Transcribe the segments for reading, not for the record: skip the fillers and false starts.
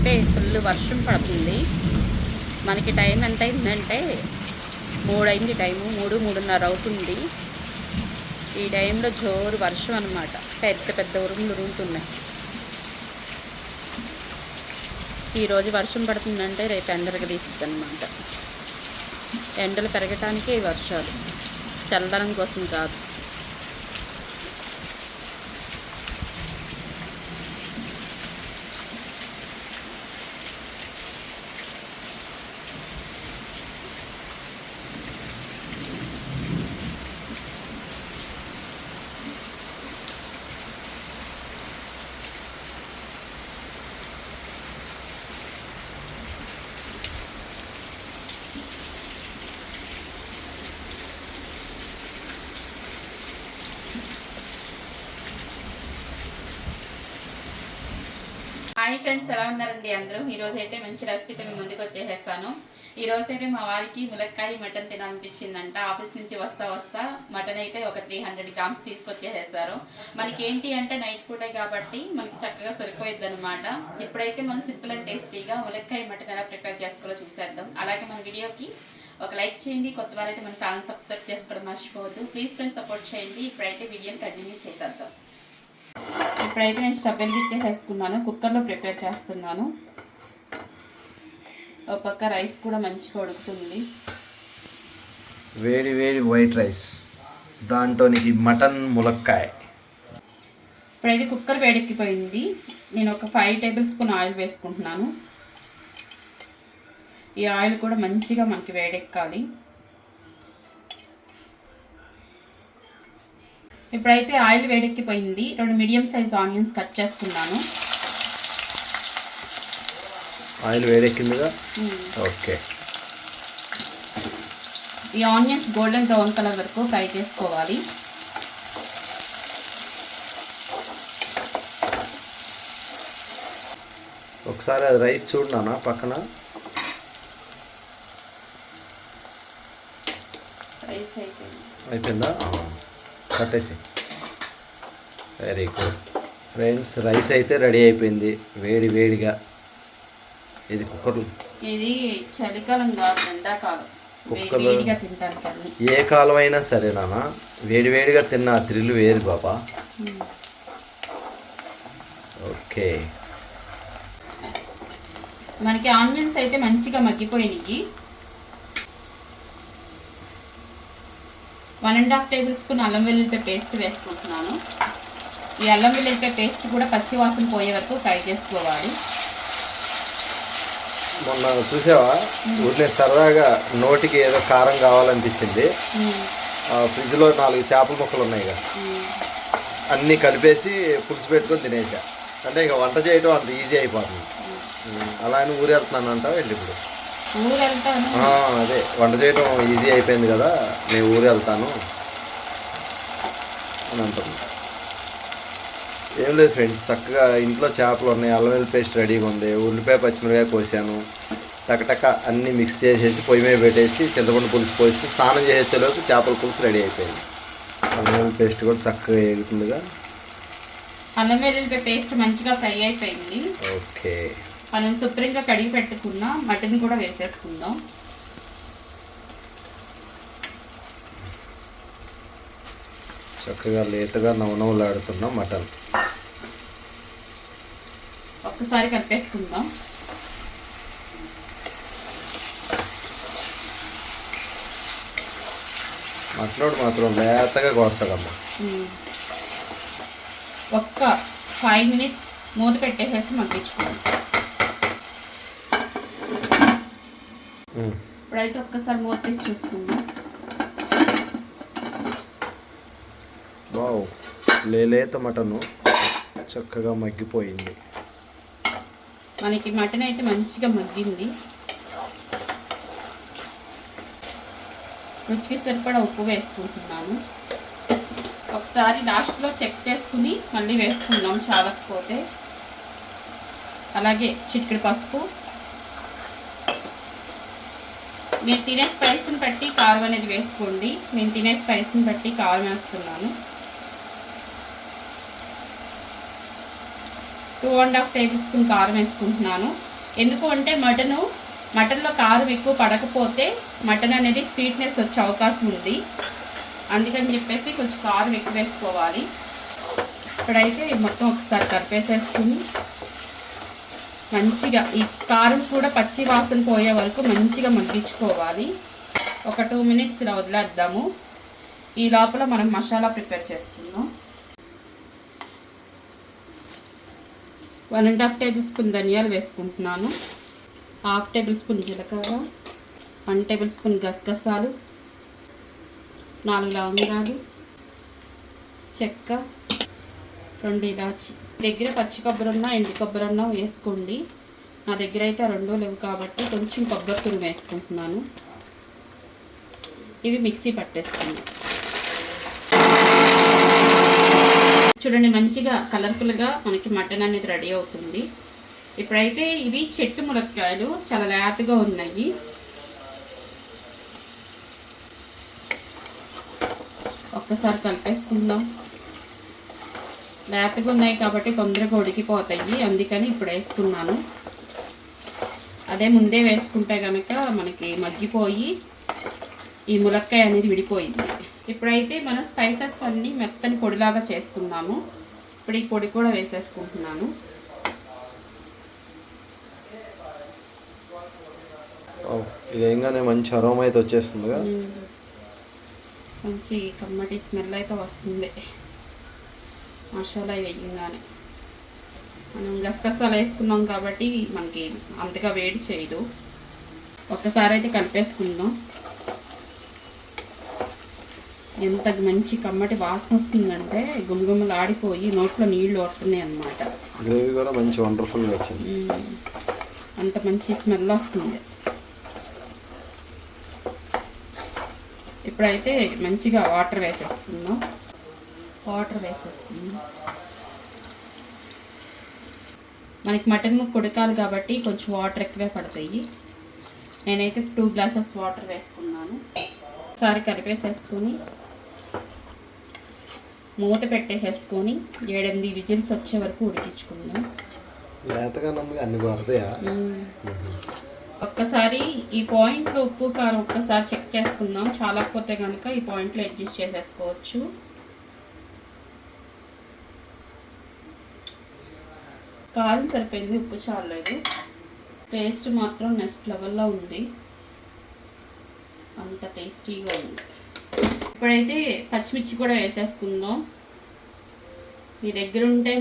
అయితే ఫుల్ వర్షం పడుతుంది. మనకి టైం ఎంత అయిందంటే 3 అయింది. టైము 3:30 అవుతుంది. ఈ టైంలో జోరు వర్షం అనమాట. పెద్ద పెద్ద ఉరుములు ఉరుముతున్నాయి. ఈరోజు వర్షం పడుతుందంటే రేపు ఎండలు గలీస్తుంది అనమాట. ఎండలు పెరగటానికే ఈ వర్షాలు, చల్లదనం కోసం కాదు. హాయ్ ఫ్రెండ్స్, ఎలా ఉన్నారండి అందరూ? ఈరోజు అయితే మంచి రెసిపీతో మీ ముందుకు వచ్చేసేస్తాను. ఈరోజు అయితే మా వారికి ములక్కాయ మటన్ తినాలనిపించిందంట. ఆఫీస్ నుంచి వస్తా మటన్ అయితే ఒక 300 గ్రామ్స్ తీసుకొచ్చేసేస్తారు. మనకి ఏంటి అంటే నైట్ పూటే కాబట్టి మనకి చక్కగా సరిపోయిద్ది అనమాట. ఇప్పుడైతే మనం సింపుల్ అండ్ టేస్టీగా ములక్కాయ మటన్ ఎలా ప్రిపేర్ చేసుకోవాలో చూసేద్దాం. అలాగే మన వీడియోకి ఒక లైక్ చేయండి. కొత్త వారైతే మన ఛానల్ సబ్స్క్రైబ్ చేసుకోవడం మర్చిపోవద్దు. ప్లీజ్ ఫ్రెండ్స్ సపోర్ట్ చేయండి. ఇప్పుడైతే వీడియోని కంటిన్యూ చేసేద్దాం. ఇప్పుడైతే నేను స్టవ్ వెలిగించేసేసుకున్నాను. కుక్కర్లో ప్రిపేర్ చేస్తున్నాను. ఒక పక్క రైస్ కూడా మంచిగా ఉడుకుతుంది. వేడి వేడి వైట్ రైస్, దాంట్లోనికి మటన్ ములక్కాయ. ఇప్పుడైతే కుక్కర్ వేడెక్కిపోయింది. నేను ఒక 5 టేబుల్ స్పూన్ ఆయిల్ వేసుకుంటున్నాను. ఈ ఆయిల్ కూడా మంచిగా మనకి వేడెక్కాలి. ఇప్పుడైతే ఆయిల్ వేడెక్కిపోయింది. 2 మీడియం సైజ్ ఆనియన్స్ కట్ చేసుకున్నాను. ఆయిల్ వేడెక్కిందిగా. ఓకే. ఈ ఆనియన్స్ గోల్డెన్ బ్రౌన్ కలర్ వరకు ఫ్రై చేసుకోవాలి. ఒకసారి అది రైస్ చూడనా పక్కన. రైస్ అయిపోయిందా? కట్టేసి. వెరీ గుడ్ ఫ్రెండ్స్, రైస్ అయితే రెడీ అయిపోయింది వేడి వేడిగా. ఇది కుక్కర్లో, ఇది చలికాలం కాదు, ఎండాకాలం. కుక్కర్లో వేడిగా తింటాను కదా. ఏ కాలం అయినా సరేనా, వేడి వేడిగా తిన్న ఆ థ్రిల్ వేరు బాబా. ఓకే. మనకి ఆనియన్స్ అయితే మంచిగా మగ్గిపోయినాయి. 1.5 టేబుల్ స్పూన్ అల్లం వెల్లుల్లిపాయ పేస్ట్ వేసుకుంటున్నాను. ఈ అల్లం వెల్లుల్లిపాయ పేస్ట్ కూడా పచ్చి వాసన పోయే వరకు ఫ్రై చేసుకోవాలి. మొన్న చూసావా, ఊరినే సరదాగా నోటికి ఏదో కారం కావాలనిపించింది. ఫ్రిడ్జ్లో 4 చేపల ముక్కలు ఉన్నాయి కదా, అన్నీ కలిపేసి పులుసు పెట్టుకొని తినేసా. అంటే ఇక వంట చేయడం అంత ఈజీ అయిపోతుంది. అలా అని ఊరు వెళ్తున్నాను అంటావు వెళ్ళి. ఇప్పుడు అదే వంట చేయడం ఈజీ అయిపోయింది కదా, నేను ఊరు వెళ్తాను అని అంటుంది. ఏం లేదు ఫ్రెండ్స్, చక్కగా ఇంట్లో చేపలు ఉన్నాయి, అల్లం వెల్లుల్లి పేస్ట్ రెడీగా ఉంది, ఉల్లిపాయ పచ్చిమిరకాయ కోసాను, టకటక అన్నీ మిక్స్ చేసేసి పొయ్యి మీద పెట్టేసి చింతపండు పులుసు పోసి స్నానం చేసేలోపు చేపల పులుసు రెడీ అయిపోయింది. అల్లం వెల్లుల్లి పేస్ట్ కూడా చక్కగా వేగుతుందిగా. అల్లం వెల్లుల్లిపాయ పేస్ట్ మంచిగా ఫ్రై అయిపోయింది. ఓకే. మనం శుభ్రంగా కడిగి పెట్టుకున్న మటన్ కూడా వేసేసుకుందాం. చక్కగా లేతగా నవనవలాడుతున్న మటన్ ఒక్కసారి కలిపేసుకుందాం. మటనోడు మాత్రం లేతగా కోస్తాడమ్మా. ఒక్క 5 మినిట్స్ మూత పెట్టేసేసి మగ్గించుకోండి. ఇప్పుడైతే ఒక్కసారి మూత తీసి చూసుకుందాం. వావ్, లేత మటను చక్కగా మగ్గిపోయింది. మనకి మటన్ అయితే మంచిగా మగ్గింది. రుచికి సరిపడా ఉప్పు వేసుకుంటున్నాను. ఒకసారి లాస్ట్లో చెక్ చేసుకుని మళ్ళీ వేసుకుందాం చాలకపోతే. అలాగే చిటికెడు పసుపు. మీరు తినే స్పైస్ని బట్టి కారం అనేది వేసుకోండి. నేను తినే స్పైస్ని బట్టి కారం వేస్తున్నాను. 2.5 టేబుల్ స్పూన్ కారం వేసుకుంటున్నాను. ఎందుకు అంటే మటన్లో కారం ఎక్కువ పడకపోతే మటన్ అనేది స్వీట్నెస్ వచ్చే అవకాశం ఉంది. అందుకని చెప్పేసి కొంచెం కారం ఎక్కువ వేసుకోవాలి. ఇప్పుడైతే మొత్తం ఒకసారి కలిపేసేసుకుని మంచిగా ఈ కారం కూడా పచ్చి వాసన పోయే వరకు మంచిగా మగ్గించుకోవాలి. ఒక 2 minutes ఇలా వదిలేద్దాము. ఈ లోపల మనం మసాలా ప్రిపేర్ చేసుకుందాం. 1.5 tablespoon ధనియాలు వేసుకుంటున్నాను, 1/2 tablespoon జీలకర్ర, 1 tablespoon గసగసాలు, 4 లవంగాలు, చెక్క, 2 ఇలాచి. దగ్గర పచ్చి కొబ్బరి ఉన్నా ఎండు కొబ్బరి ఉన్నా వేసుకోండి. నా దగ్గర అయితే 2 లేవు కాబట్టి కొంచెం కొబ్బరి తురుము వేసుకుంటున్నాను. ఇవి మిక్సీ పట్టేసుకుందాం. చూడండి మంచిగా కలర్ఫుల్గా మనకి మటన్ అనేది రెడీ అవుతుంది. ఇప్పుడైతే ఇవి చెట్టు ములక్కాయలు చాలా లేతగా ఉన్నాయి. ఒక్కసారి కలిపేసుకుందాం. లేతగా ఉన్నాయి కాబట్టి తొందరగా ఉడికిపోతాయి, అందుకని ఇప్పుడు వేసుకున్నాను. అదే ముందే వేసుకుంటే కనుక మనకి మగ్గిపోయి ఈ ములక్కాయ అనేది విడిపోయింది. ఇప్పుడైతే మనం స్పైసెస్ అన్నీ మెత్తని పొడిలాగా చేసుకున్నాము. ఇప్పుడు ఈ పొడి కూడా వేసేసుకుంటున్నాను. ఇది ఏంగానే మంచి అరోమా అయితే వచ్చేస్తుందిగా, మంచి కమ్మటి స్మెల్ అయితే వస్తుంది మసాలా వేయంగానే. మనం గసగసాలు వేసుకున్నాం కాబట్టి మనకి అంతగా వేడి చేయదు. ఒక్కసారి అయితే కలిపేసుకుందాం. ఎంత మంచి కమ్మటి వాసన వస్తుందంటే గుమగుమలు ఆడిపోయి నోట్లో నీళ్లు వస్తున్నాయి అన్నమాట. గ్రేవీ కూడా మంచి వండర్ఫుల్గా వచ్చింది. అంత మంచి స్మెల్ వస్తుంది. ఇప్పుడైతే మంచిగా వాటర్ వేసేస్తున్నాం. మనకి మటన్ ముక్క ఉడకాలి కాబట్టి కొంచెం వాటర్ ఎక్కువే పడతాయి. నేనైతే 2 glasses వాటర్ వేసుకున్నాను. ఒకసారి కలిపేసేసుకొని మూత పెట్టేసేసుకొని 7-8 విజిల్స్ వచ్చే వరకు ఉడికించుకుందాం. ఒక్కసారి ఈ పాయింట్లో ఉప్పు కారం ఒక్కసారి చెక్ చేసుకుందాం. చాలకపోతే కనుక ఈ పాయింట్లో అడ్జస్ట్ చేసేసుకోవచ్చు. కారం సరిపోయింది, ఉప్పు చాలలేదు. టేస్ట్ మాత్రం నెక్స్ట్ లెవెల్లో ఉంది, అంత టేస్టీగా ఉంది. ఇప్పుడైతే పచ్చిమిర్చి కూడా వేసేసుకుందాం. మీ దగ్గర ఉంటే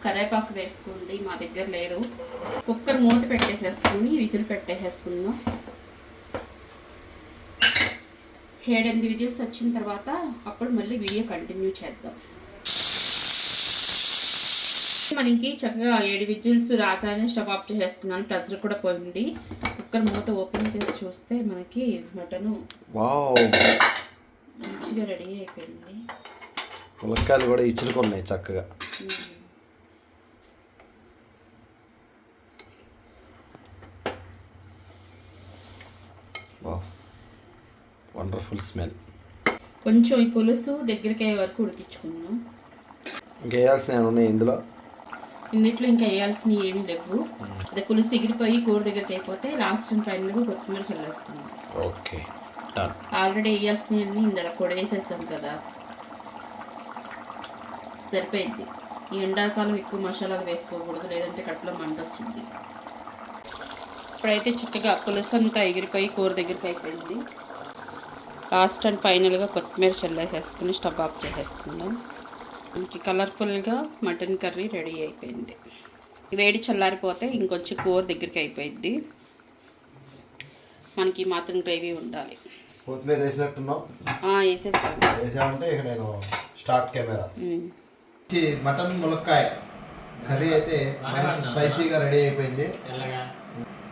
కరివేపాకు వేసుకోండి, మా దగ్గర లేదు. కుక్కర్ మూత పెట్టేసేసుకొని విజిల్ పెట్టేసేసుకుందాం. 7-8 విజిల్స్ వచ్చిన తర్వాత అప్పుడు మళ్ళీ వీడియో కంటిన్యూ చేద్దాం. మనకి చక్కగా 7 విజిల్స్ రాగానే స్టవ్ ఆఫ్ చేసేసుకున్నాను. ప్రెషర్ కూడా పోయింది. కుక్కర్ మూత ఓపెన్ చేసి చూస్తే మనకి మటను మంచిగా రెడీ అయిపోయింది. ములక్కాయలు కూడా ఇచ్చుకున్నాయి చక్కగా. Wonderful smell. కొంచెం ఈ పులుసు దగ్గరికి అయ్యే వరకు ఉడికించుకున్నాం. ఇంకా వేయాల్సిన ఉన్నాయి ఇందులో ఇంకా వేయాల్సినవి ఏమీ లేవు. అదే పులుసు ఎగిరిపోయి కూర దగ్గరికి అయిపోతే లాస్ట్ అండ్ ఫైనల్గా కొత్తిమీర చల్లేస్తున్నాం. ఓకే, ఆల్రెడీ వేయాల్సినవన్నీ ఇందులో పొడి వేసేసాం కదా, సరిపోయింది. ఈ ఎండాకాలం ఎక్కువ మసాలాలు వేసుకోకూడదు, లేదంటే కట్టులో మంట వచ్చింది. ఇప్పుడైతే చక్కగా పులుసు అంతా ఎగిరిపోయి కూర దగ్గరికి అయిపోయింది. లాస్ట్ అండ్ ఫైనల్గా కొత్తిమీర చల్లేసేసుకుని స్టవ్ ఆఫ్ చేసేసుకుందాం. మనకి కలర్ఫుల్గా మటన్ కర్రీ రెడీ అయిపోయింది. వేడి చల్లారిపోతే ఇంకొంచెం కూర దగ్గరికి అయిపోయింది. మనకి మాత్రం గ్రేవీ ఉండాలి. కొత్తిమీర వేసినట్టున్నాం. వేసేస్తాను. ఇక నేను స్టార్ట్ కెమెరా. మటన్ ములక్కాయ కర్రీ అయితే మంచి స్పైసీగా రెడీ అయిపోయింది.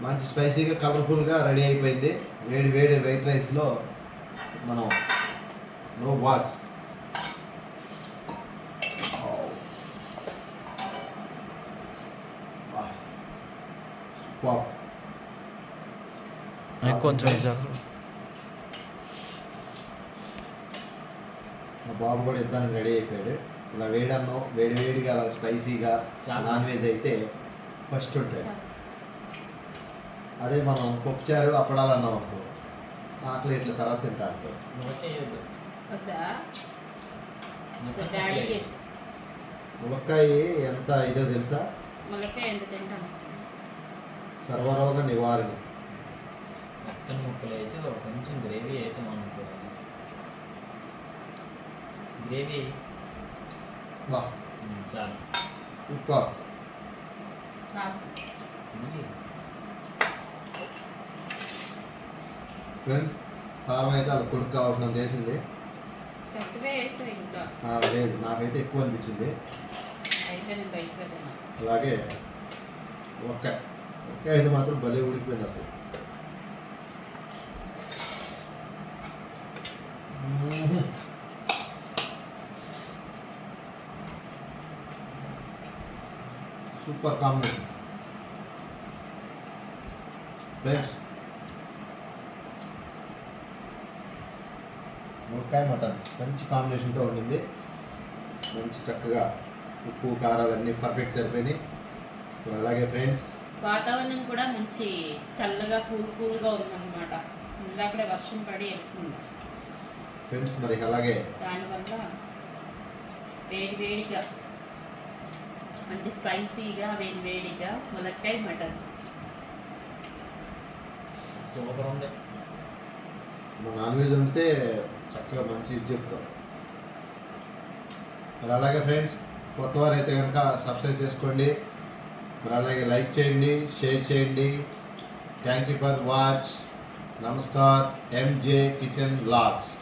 మంచి స్పైసీగా కలర్ఫుల్గా రెడీ అయిపోయింది. వేడి వేడి వైట్ రైస్లో మనం నో వాట్స్ కొంచెం మా బాబు కూడా ఇద్దానికి రెడీ అయిపోయాడు. ఇలా వేడన్నం వేడివేడిగా అలా స్పైసీగా నాన్ వెజ్ అయితే ఫస్ట్ ఉంటాయి. అదే మనం పప్పుచారు అప్పడాలు అన్నాం అనుకో ఆకలి ఇట్లా తర్వాత తింటా అనుకో. ములక్కాయ వద్దు. వద్దా మొత్తం డాడీకి ములక్కాయ. వేసి. ములక్కాయ ఎంత ఇదో తెలుసా? ములక్కాయ ఎంత తింటాను. సర్వరోగ నివారణ. మొత్తం ముక్కలు వేసి ఒక కొంచెం గ్రేవీ వేసాం అనుకో. గ్రేవీ వా చాలు. ఉప్పు ఇది ఫ్రెండ్స్ కారం అయితే అలా కొడుకు కావాల్సినంత వేసింది. కరెక్ట్గా వేసావు ఇంకా. లేదు నాకైతే ఎక్కువ అనిపించింది. అయితే నేను బయటకు వెళ్ళాను. అలాగే ఒక్క అయితే మాత్రం భలే ఉడికిపోయింది అసలు. Super combination friends. ములక్కాయ మటన్ మంచి కాంబినేషన్తో ఉండింది. మంచి చక్కగా ఉప్పు కారాలు అన్నీ పర్ఫెక్ట్ సరిపోయినాయి. ఇప్పుడు అలాగే ఫ్రెండ్స్ వాతావరణం కూడా మంచి చల్లగా కూల్గా ఉందన్నమాట. ఇందాకడే వర్షం పడి వేస్తుంది. ఫ్రెండ్స్ మరి అలాగే దానివల్ల వేడిగా మంచి స్పైసీగా వేడిగా ములక్కాయ మటన్. సూపర్ ఉంది. మన నాన్ వెజ్ ఉంటే చక్కగా మంచి ఇది చెప్తాం. మరి అలాగే ఫ్రెండ్స్ కొత్త వారు అయితే కనుక సబ్స్క్రైబ్ చేసుకోండి. మరి అలాగే లైక్ చేయండి, షేర్ చేయండి. Thank you for watch. నమస్కార్. MJ kitchen vlogs.